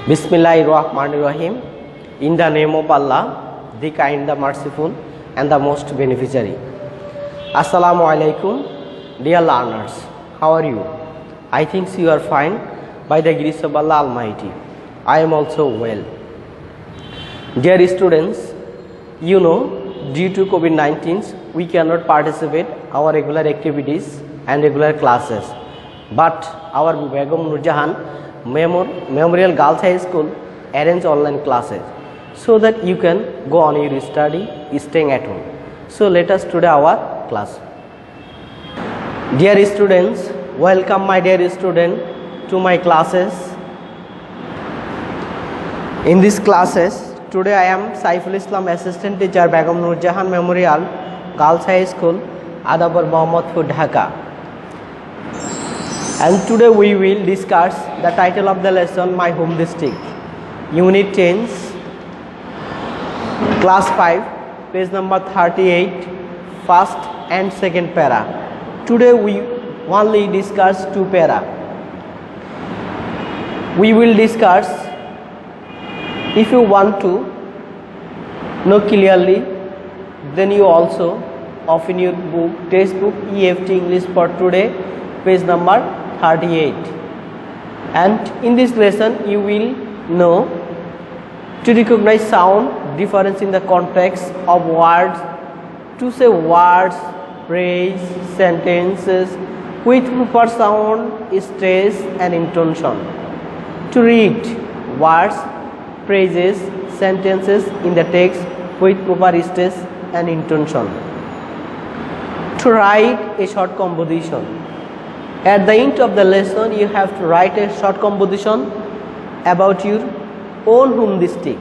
Bismillahirrahmanirrahim. In the name of Allah, the kind, the merciful, and the most beneficiary. Assalamu alaikum, dear learners. How are you? I think you are fine by the grace of Allah Almighty. I am also well. Dear students, you know, due to COVID-19, we cannot participate our regular activities and regular classes. But our Begum Nur Jahan Memorial Girls High School arrange online classes so that you can go on your study staying at home. So let us today our class. Dear students, welcome my dear student to my classes. In these classes, today I am Saiful Islam assistant teacher Begum Nur Jahan Memorial Girls High School, Adabur Mohammadpur, Dhaka. And today we will discuss the title of the lesson, My Home District, Unit 10, Class 5, page number 38, first and second para. Today we only discuss two para. We will discuss, if you want to know clearly, then you also open your book, textbook EFT English for today, page number 38. And in this lesson you will know to recognize sound, difference in the context of words, to say words, phrase, sentences with proper sound, stress and intonation, to read words, phrases, sentences in the text with proper stress and intonation, to write a short composition. At the end of the lesson, you have to write a short composition about your own home district.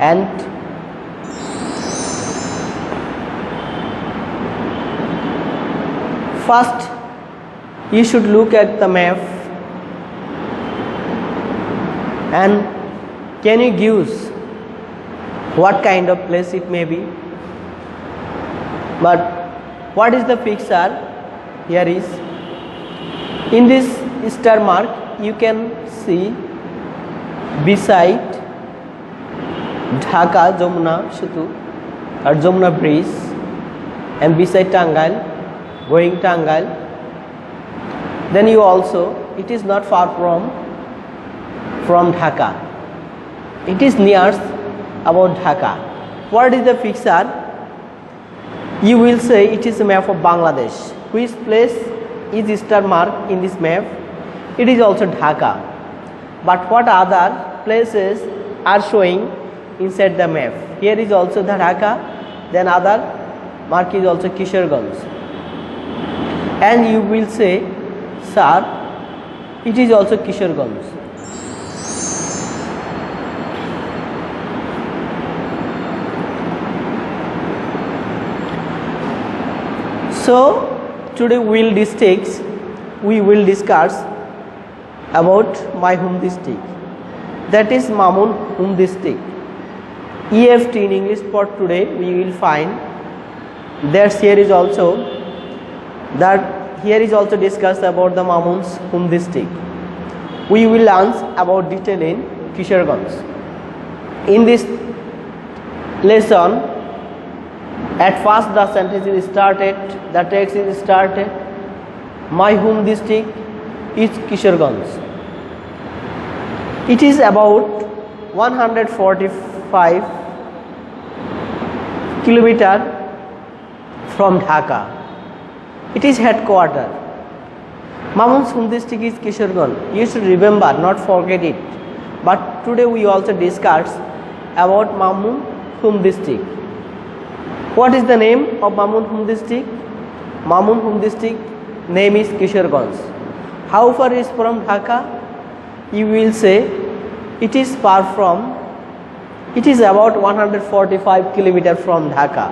And first, you should look at the map and can you give what kind of place it may be? But what is the picture? Here is. In this star mark, you can see beside Dhaka Jamuna Setu or Jamuna Bridge, and beside Tangal, going Tangal. Then you also, it is not far from Dhaka. It is near about Dhaka. What is the picture? You will say it is a map of Bangladesh. Which place is star mark in this map? It is also Dhaka. But what other places are showing inside the map? Here is also the Dhaka, then other mark is also Kishoreganj. And you will say, sir, it is also Kishoreganj. So today we will discuss about my home district, that is Mamun home district. EFT in English for today we will find that here is also discussed about the Mamun's home district. We will learn about detail in Kishoreganj. In this lesson, at first the sentence is started, the text is started. My home district is Kishoreganj. It is about 145 km from Dhaka. It is headquarters. Mamun's home district is Kishoreganj. You should remember, not forget it. But today we also discuss about Mamun home district. What is the name of Mamun home district? Mamun home district name is Kishoreganj. How far is from Dhaka? You will say it is about 145 km from Dhaka.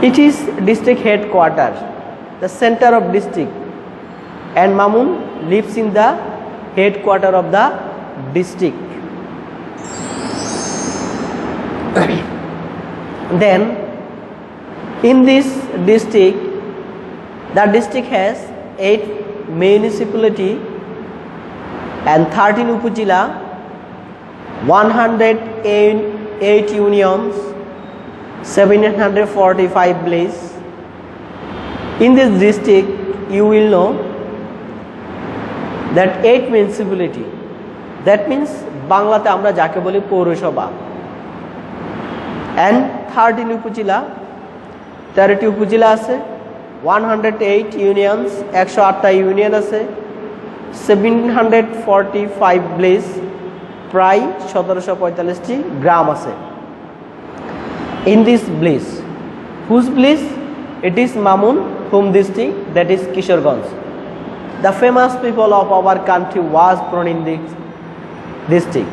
It is district headquarters, the center of district, and Mamun lives in the headquarters of the district. Then in this district, the district has 8 municipality and 13 upazila, 108 unions, 745 villages. In this district you will know that 8 municipality, that means বাংলাতে আমরা যাকে বলি পৌরসভা, and 13 উপজেলা, 13টি উপজেলা আছে, 108 unions, 108টা union আছে, 745 village, প্রায় 1745টি গ্রাম আছে। In this village, whose village? It is Mamun, whom district, that is Kishoreganj. The famous people of our country was born in this district.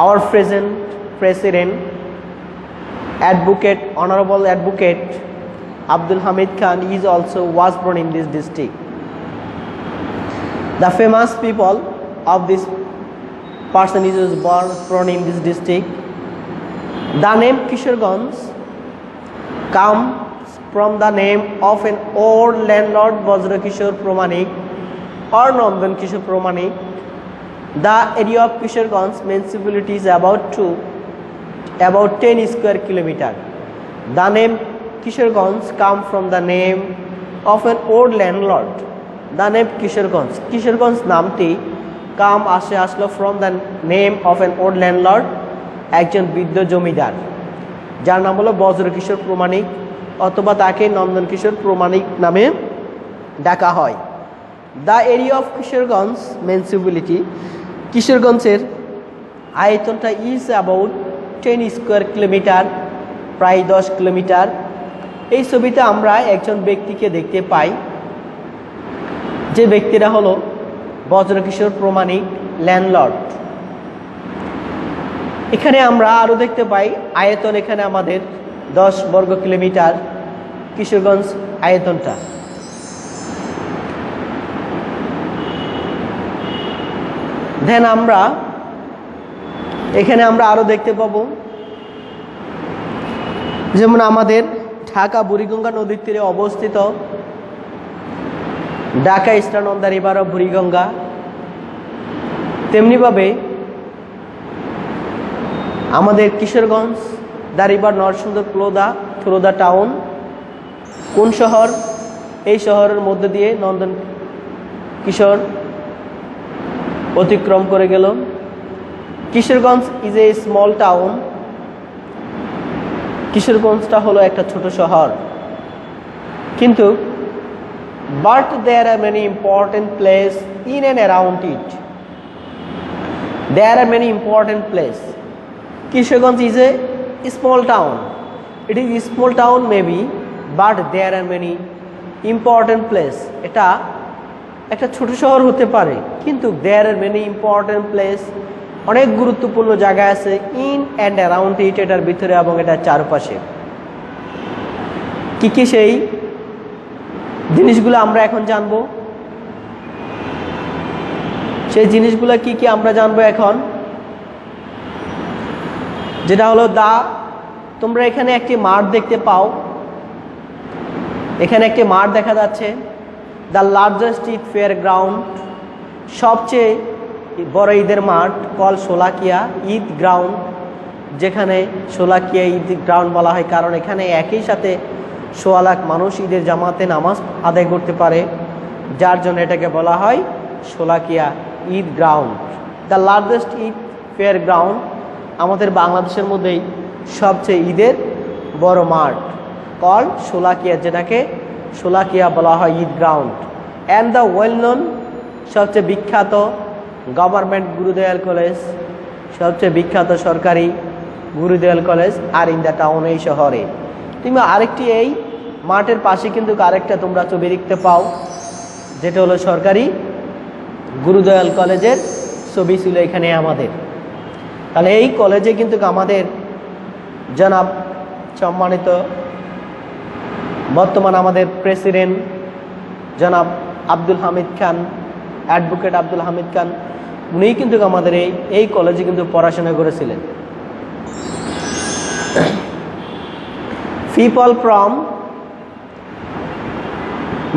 Our present president, advocate, honorable advocate Abdul Hamid Khan is also was born in this district. The famous people of this person is born in this district. The name Kishoreganj comes from the name of an old landlord Vajra Kishore Pramanik or Nandan Kishore Pramanik. The area of Kishoreganj municipality is about 10 square kilometer. The name Kishoreganj comes from the name of an old landlord. The name Kishoreganj, Kishoreganj নামটি আসলো from the name of an old landlord, একজন বৃদ্ধ জমিদার যার নাম হলো বজ্র কিশোর প্রমাণিক, অথবা তাকে নন্দন কিশোর প্রমাণিক নামে ডাকা হয়। The area of Kishoreganj municipality, কিশোরগঞ্জের আয়তনটা ইজ অ্যাবাউট 10 স্কোয়ার কিলোমিটার, প্রায় 10 কিলোমিটার। এই ছবিতে আমরা একজন ব্যক্তিকে দেখতে পাই, যে ব্যক্তিরা হলো বজ্রকিশোর প্রমাণিক ল্যান্ডলর্ড। এখানে আমরা আরও দেখতে পাই আয়তন, এখানে আমাদের 10 বর্গ কিলোমিটার কিশোরগঞ্জ আয়তনটা। দেন আমরা এখানে আরও দেখতে পাবো, যেমন আমাদের ঢাকা বুড়িগঙ্গা নদীর তীরে অবস্থিত Dhaka eastern on the river of Buriganga, তেমনিভাবে আমাদের কিশোরগঞ্জ দ্য রিভার নর্থ সুন্দর থ্রু দ্য টাউন। কোন শহর? এই শহরের মধ্যে দিয়ে নন্দন কিশোর অতিক্রম করে গেল। Kishoreganj is a small town, কিশোরগঞ্জটা হলো একটা ছোট শহর, কিন্তু but there are many important places in and around it. There are many important places. Kishoreganj is a small town. It is a small town maybe, but there are many important places. এটা একটা ছোট শহর হতে পারে, কিন্তু there are many important places. অনেক গুরুত্বপূর্ণ জায়গা আছে in and around it, এটার ভিতরে এবং এটার চারপাশে। কি কি সেই জিনিসগুলো আমরা এখন জানবো? সেই জিনিসগুলো কি কি আমরা জানবো এখন, যেটা হলো তোমরা এখানে একটি মাঠ দেখতে পাও, এখানে একটি মাঠ দেখা যাচ্ছে। The largest Eid fair ground, সবচেয়ে বড় ঈদের মাঠ কল শোলাকিয়া ঈদ গ্রাউন্ড, যেখানে শোলাকিয়া ঈদ গ্রাউন্ড বলা হয় কারণ এখানে একই সাথে 1.25 লাখ মানুষ ঈদের জামাতে নামাজ আদায় করতে পারে, যার জন্য এটাকে বলা হয় Sholakia Eid ground. The largest Eid fair ground, আমাদের বাংলাদেশের মধ্যেই সবচেয়ে ঈদের বড় মাঠ কল শোলাকিয়া, যেটাকে শোলাকিয়া বলা হয় Eid ground. And the well known, সবচেয়ে বিখ্যাত গভর্নমেন্ট গুরুদয়াল কলেজ, সবচেয়ে বিখ্যাত সরকারি গুরুদয়াল কলেজ আর ইন দ্য টাউন, এই শহরে। তুমি আরেকটি এই মাঠের পাশে কিন্তু আরেকটা তোমরা ছবি দেখতে পাও, যেটা হলো সরকারি গুরুদয়াল কলেজের ছবি ছিল এখানে আমাদের। তাহলে এই কলেজে কিন্তু আমাদের জনাব সম্মানিত বর্তমান আমাদের প্রেসিডেন্ট জনাব আব্দুল হামিদ খান, অ্যাডভোকেট আব্দুল হামিদ খান, উনি কিন্তু আমাদের এই কলেজে কিন্তু পড়াশোনা করেছিলেন। People from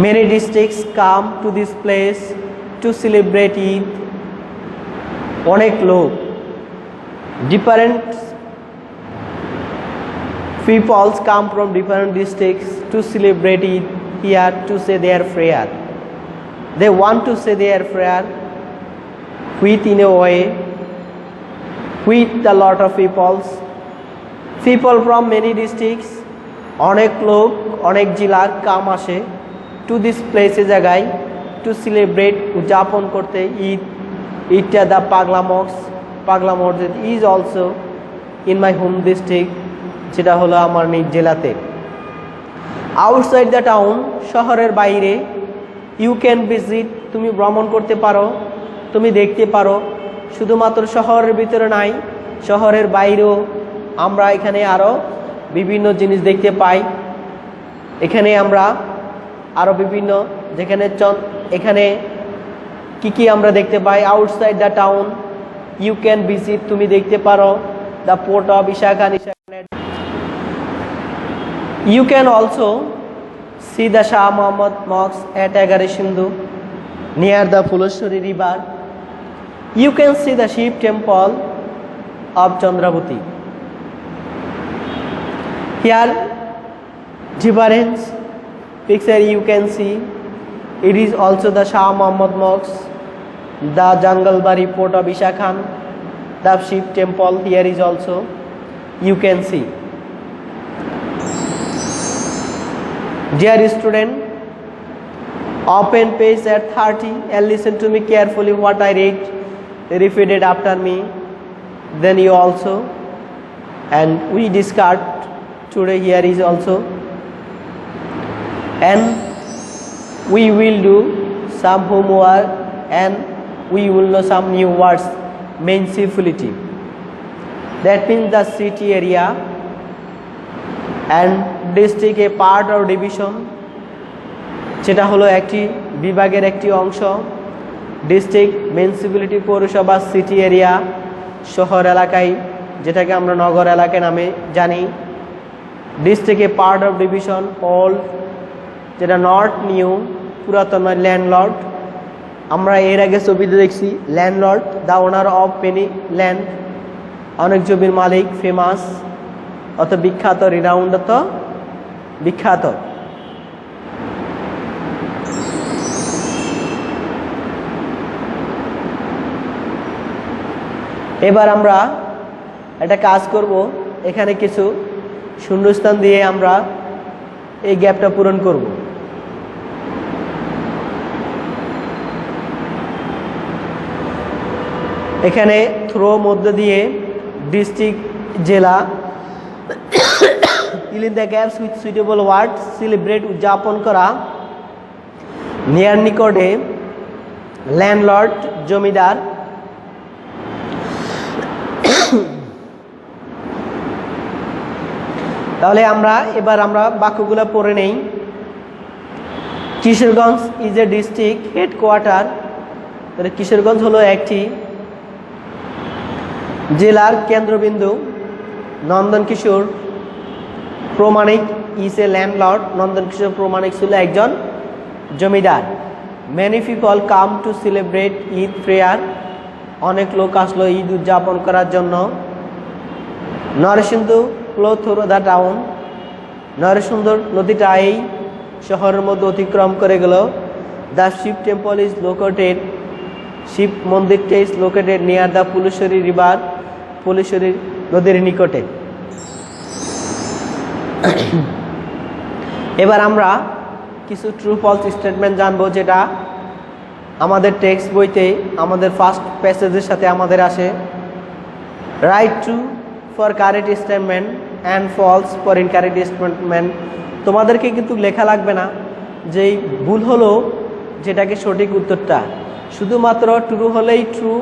many districts come to this place to celebrate Eid. অনেক লোক different peoples come from different districts to celebrate Eid here to say their prayer. They want to say their prayer in a way with a lot of people from many districts, অনেক লোক অনেক জেলার কাম আসে to this place জায়গায় to celebrate উদযাপন করতে Eid. Idta the Pagla Mosque is also in my home district, যেটা হলো আমার নিজ জেলাতে. Outside the town, শহরের বাইরে, you can visit, তুমি ভ্রমণ করতে পারো, তুমি দেখতে পারো. শুধুমাত্র শহরের ভিতরে নাই, শহরের বাইরেও আমরা এখানে আরো বিভিন্ন জিনিস দেখতে পাই. এখানে আমরা আরো বিভিন্ন যেখানে এখানে কি আমরা দেখতে পাই. Outside the town you can visit, তুমি দেখতে পারো the port of Isa Khan. You can also see the Shah Muhammad Mosque at Agarishindu near the Fulashwari river. You can see the Shiv temple of Chandrabhuti. Here different picture you can see. It is also the Shah Muhammad Mosque, the Jangalbari port of Ishakhan, the Shiv temple here is also you can see. Dear student, open page at 30 and listen to me carefully what I read. Repeat it after me. Then you also, and we discard today here is also, and we will do some homework and we will know some new words. Municipality, that means the city area, and district a part or division, যেটা হলো একটি বিভাগের একটি অংশ. District, municipality, পৌরসভা, city area, শহর এলাকায় যেটাকে আমরা নগর এলাকা নামে জানি. District A part of division, old যেটা নট নিউ, পুরাতন নয়. ল্যান্ডলর্ড, আমরা এর আগে ছবিতে দেখছি landlord the owner of many land, অনেক জমির মালিক, ফেমাস অত বিখ্যাত, রিনাউন্ড অত বিখ্যাত. এবার আমরা একটা কাজ করব, এখানে কিছু শূন্যস্থান দিয়ে আমরা এই গ্যাপটা পূরণ করব. এখানে থ্রো মধ্য দিয়ে ডিস্ট্রিক্ট, জেলা, fill in the gaps with suitable words. Celebrate উদযাপন করা, নিয়ার নিকটে, ল্যান্ডলর্ড জমিদার, তাহলে এবার আমরা বাক্যগুলো পড়ে নেই. Kishoreganj is a district headquarter, তাহলে কিশোরগঞ্জ হলো একটি জেলার কেন্দ্রবিন্দু. নন্দন কিশোর প্রমাণিক ইজ এ ল্যান্ডলর্ড, নন্দন কিশোর প্রমাণিক ছিল একজন জমিদার. Many people come to celebrate Eid prayer, অনেক লোক আসলো ঈদ উদযাপন করার জন্য. Narsingdu flow through the town, নরসিংদুর নদীটা এই শহরের মধ্যে অতিক্রম করে গেল. The Shiva temple is located, Shiva মন্দিরটা is located near the Phuleshwari river, Phuleshwari নদীর নিকটে. এবার আমরা কিছু ট্রু ফলস স্টেটমেন্ট জানবো, যেটা আমাদের টেক্সট বইতে আমাদের ফার্স্ট প্যাসেজের সাথে আমাদের আসে. Right true for correct statement and false for incorrect statement. তোমাদেরকে কিন্তু লেখা লাগবে না যে ভুল হলো যেটাকে সঠিক উত্তরটা, শুধুমাত্র ট্রু হলেই ট্রু,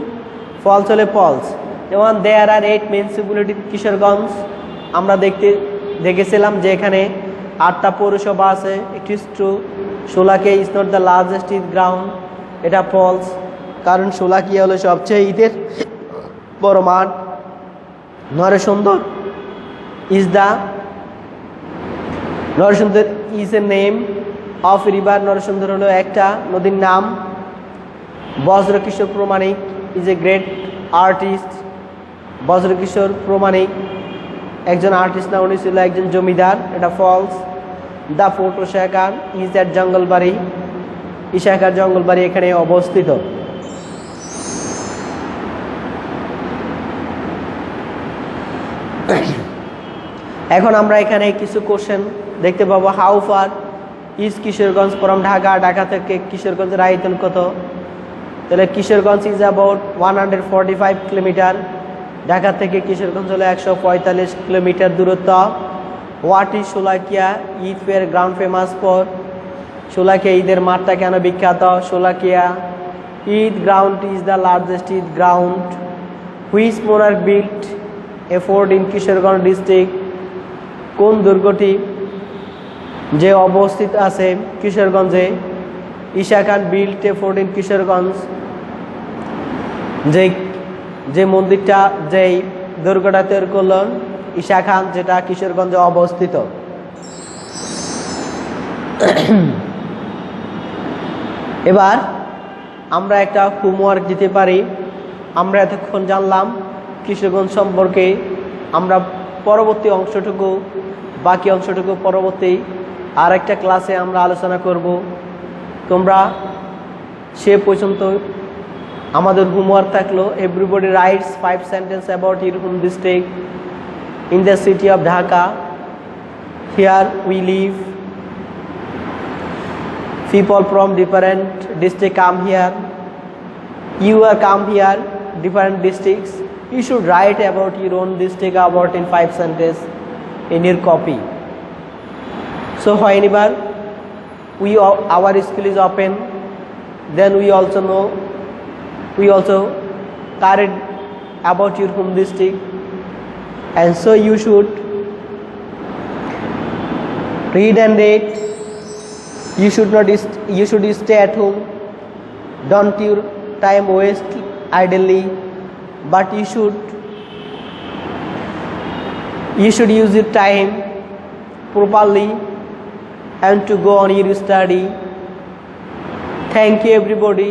ফলস হলে ফলস. যেমন দেয়ার আর 8 মিউনিসিপ্যালিটি কিশোরগঞ্জ, আমরা দেখেছিলাম যে এখানে 8টা পৌরসভা আছে. It is true. Sholakia is not the largest Eid ground, এটা ফলস, কারণ শোলাকিয়া হলো সবচেয়ে ঈদের বড় মাঠ. Narsundar is a name of river, Narsundar হলো একটা নদীর নাম. Brajakishore Pramanik is a great artist. Brajakishore Pramanik একজন আর্টিস্ট না, উনি ছিল একজন জমিদার, এটা false. The fort Shakhar is at Jangalbari, Shakhar Jangalbari এখানে অবস্থিত। এখন আমরা এখানে কিছু কোশ্চেন দেখতে পাবো। How far is Kishoreganj from Dhaka, Dhaka থেকে কিশোরগঞ্জের আয়তন কত? তাহলে Kishoreganj is about 145 kilometre. Dhaka থেকে কিশোরগঞ্জ হলো 145 কিলোমিটার দূরত্ব। What is Sholakia Eid fair ground famous for? Sholakia ঈদের মাঠটা কেন বিখ্যাত? Sholakia Eid ground is the largest Eid ground. Which monarch built a fort in Kishoreganj district? কোন দুর্গটি যে অবস্থিত আছে কিশোরগঞ্জে? Isa Khan built a fort in Kishoreganj. যে মন্দিরটা, যেই দুর্গটা তৈরি করলেন ঈশা খান, যেটা কিশোরগঞ্জে অবস্থিত। এবার আমরা একটা হোমওয়ার্ক দিতে পারি। আমরা এতক্ষণ জানলাম কিশোরগঞ্জ সম্পর্কে। আমরা পরবর্তী অংশটুকু, বাকি অংশটুকু পরবর্তী আর একটা ক্লাসে আমরা আলোচনা করব। তোমরা সে পর্যন্ত আমাদের হোমওয়ার্ক থাকলো, everybody rights 5 sentence about your home district in the city of Dhaka. Here we live, people from different districts come here, you are come here, different districts. You should write about your own district about in 5 sentences in your copy. So whenever our school is open, then we also carried about your home district, and so you should read and rate. You should stay at home. Don't your time waste idly, but you should use your time properly and to go on your study. Thank you everybody.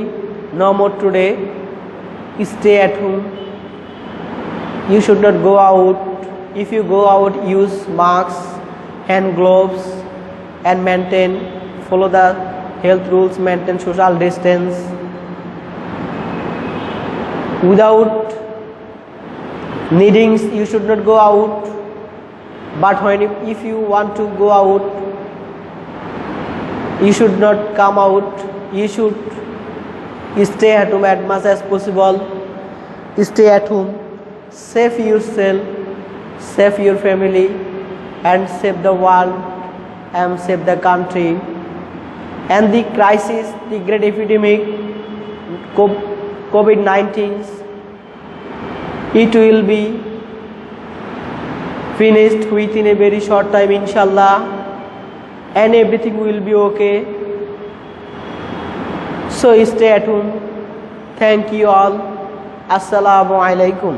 No more today. Stay at home. You should not go out. If you go out, use masks, hand gloves, and follow the health rules, maintain social distance. Without needing, you should not go out. But if you want to go out, you should not come out. You should stay at home as much as possible. Stay at home. Save yourself, save your family, and save the world, and save the country. And the crisis, the great epidemic, COVID-19, it will be finished within a very short time, inshallah, and everything will be okay. So stay at home. Thank you all. Assalamu alaikum.